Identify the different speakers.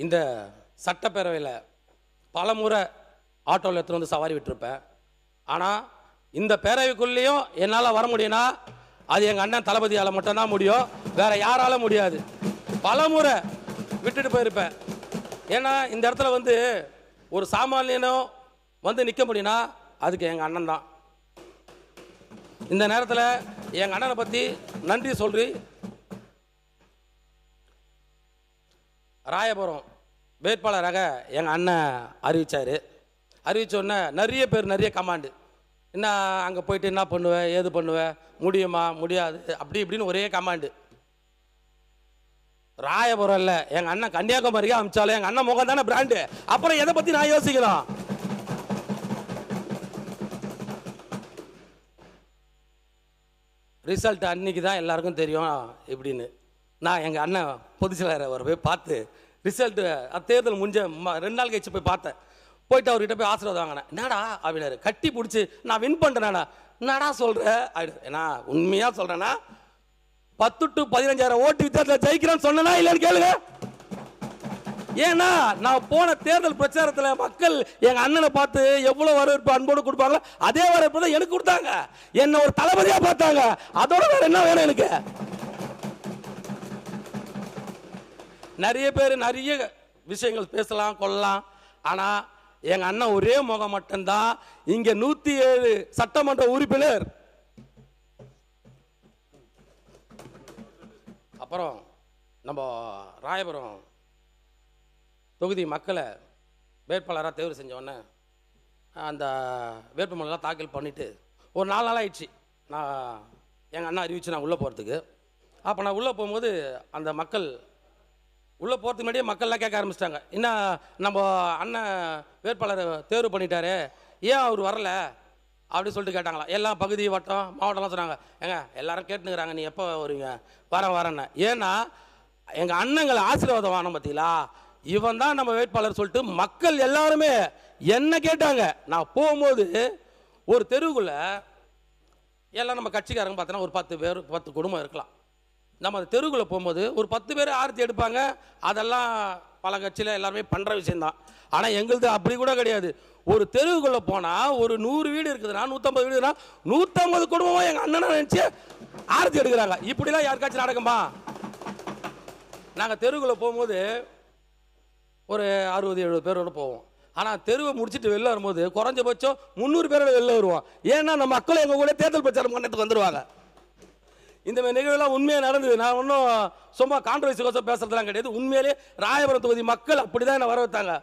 Speaker 1: இந்த சட்டப்பேரவையில் பல முறை ஆட்டோவில் எடுத்துகிட்டு வந்து சவாரி விட்டுருப்பேன். ஆனால் இந்த பேரவைக்குள்ளேயும் என்னால் வர முடியும்னா அது எங்கள் அண்ணன் தளபதியால் மட்டும்தான் முடியும், வேற யாரால முடியாது. பல முறை விட்டுட்டு போயிருப்பேன். ஏன்னா இந்த இடத்துல வந்து ஒரு சாமானியனும் வந்து நிற்க முடியும்னா அதுக்கு எங்கள் அண்ணன் தான். இந்த நேரத்தில் எங்கள் அண்ணனை பற்றி நன்றி சொல்லி ராயபுரம் வேட்பாளராக எங்கள் அண்ணன் அறிவித்தார். அறிவித்தோடனே நிறைய பேர் நிறைய கமாண்டு, என்ன அங்கே போயிட்டு என்ன பண்ணுவேன், ஏது பண்ணுவேன், முடியுமா முடியாது அப்படி இப்படின்னு ஒரே கமாண்டு. ராயபுரம் இல்லை, எங்கள் அண்ணன் கன்னியாகுமரிக்கு அமிச்சாலும் எங்கள் அண்ணன் முகம் தானே பிராண்டு. அப்புறம் எதை பற்றி நான் யோசிக்கிறோம்? ரிசல்ட் அன்னைக்கு தான் எல்லாருக்கும் தெரியும் இப்படின்னு. நான் எங்கள் அண்ணன் பொதுச் செயலாளர் அவரை போய் பார்த்து ரிசல்ட்டு தேர்தல் முடிஞ்ச 2 நாள் கழிச்சு போய் பார்த்தேன். போயிட்டு அவர்கிட்ட போய் ஆசீர்வாதம் வாங்கினேன். என்னடா அப்படின்னாரு, கட்டி பிடிச்சி நான் வின் பண்ணுறேண்ணா. என்னடா சொல்கிற அப்படின்னு. ஏன்னா உண்மையாக சொல்கிறேன்னா 10 to 15,000 ஓட்டு வித்தியாசத்தில் ஜெயிக்கிறேன்னு சொன்னேன்னா இல்லைன்னு கேளுங்க. ஏன்னா நான் போன தேர்தல் பிரச்சாரத்தில் மக்கள் எங்கள் அண்ணனை பார்த்து எவ்வளோ வரவேற்பு அன்போடு கொடுப்பாங்களோ அதே வரவேற்பு தான் எனக்கு கொடுத்தாங்க. என்ன ஒரு தளபதியாக பார்த்தாங்க. அதோட வேற என்ன வேணும் எனக்கு? நிறைய பேர் நிறைய விஷயங்கள் பேசலாம் கொள்ளலாம். ஆனால் எங்கள் அண்ணன் ஒரே முகம் மட்டும்தான். இங்கே 107 சட்டமன்ற உறுப்பினர். அப்புறம் நம்ம ராயபுரம் தொகுதி மக்களை வேட்பாளராக தேர்வு செஞ்சோடனே அந்த வேட்புமனுலாம் தாக்கல் பண்ணிவிட்டு ஒரு 4 நாள் ஆயிடுச்சு. நான் எங்கள் அண்ணன் அறிவிச்சு நான் உள்ளே போகிறதுக்கு. அப்போ நான் உள்ளே போகும்போது அந்த மக்கள் உள்ளே போகிறதுக்கு முன்னாடியே மக்கள்லாம் கேட்க ஆரம்பிச்சிட்டாங்க, என்ன நம்ம அண்ணன் வேட்பாளர் தேர்வு பண்ணிட்டாரு, ஏன் அவர் வரல அப்படின்னு சொல்லிட்டு கேட்டாங்களா. எல்லாம் பகுதி வட்டம் மாவட்டம்லாம் சொன்னாங்க, ஏங்க எல்லாரும் கேட்டுனுக்குறாங்க நீ எப்போ வருவீங்க, வரேன்னு. ஏன்னா எங்கள் அண்ணங்களை ஆசீர்வாதம் வாங்கினோம் பார்த்தீங்களா, இவன் தான் நம்ம வேட்பாளர் சொல்லிட்டு மக்கள் எல்லாருமே என்ன கேட்டாங்க. நான் போகும்போது ஒரு தெருவுக்குள்ள எல்லாம் நம்ம கட்சிக்காரங்க பார்த்தோன்னா ஒரு 10 பேர் 10 குடும்பம் இருக்கலாம். நம்ம அந்த தெருவுக்குள்ளே போகும்போது ஒரு 10 பேர் ஆரத்தி எடுப்பாங்க. அதெல்லாம் பல கட்சியில் எல்லாருமே பண்ணுற விஷயந்தான். ஆனால் எங்களுது அப்படி கூட கிடையாது. ஒரு தெருவுக்குள்ளே போனால் ஒரு 100 வீடு இருக்குதுன்னா 150 வீடு இருக்குதுன்னா 150 குடும்பமாக எங்கள் அண்ணனை நினச்சி ஆரத்தி எடுக்கிறாங்க. இப்படிலாம் யாருக்காச்சும் நடக்குமா? நாங்கள் தெருவுக்குள்ளே போகும்போது ஒரு 60-70 பேரோடு போவோம். ஆனால் தெருவை முடிச்சுட்டு வெளில வரும்போது குறைஞ்சபட்சம் 300 பேரோட வெளில வருவோம். ஏன்னா நம்ம மக்கள் எங்கள் கூட தேர்தல் பிரச்சாரம் பண்ணத்துக்கு வந்துடுவாங்க. இந்த மாதிரி நிகழ்வுலாம் உண்மையாக நடந்தது. நான் ஒன்றும் சும்மா கான்ட்ரவர்சி கோசம் பேசுறதுலாம் கிடையாது. உண்மையிலே ராயபுரம் தொகுதி மக்கள் அப்படி தான் என்னை வர வைத்தாங்க.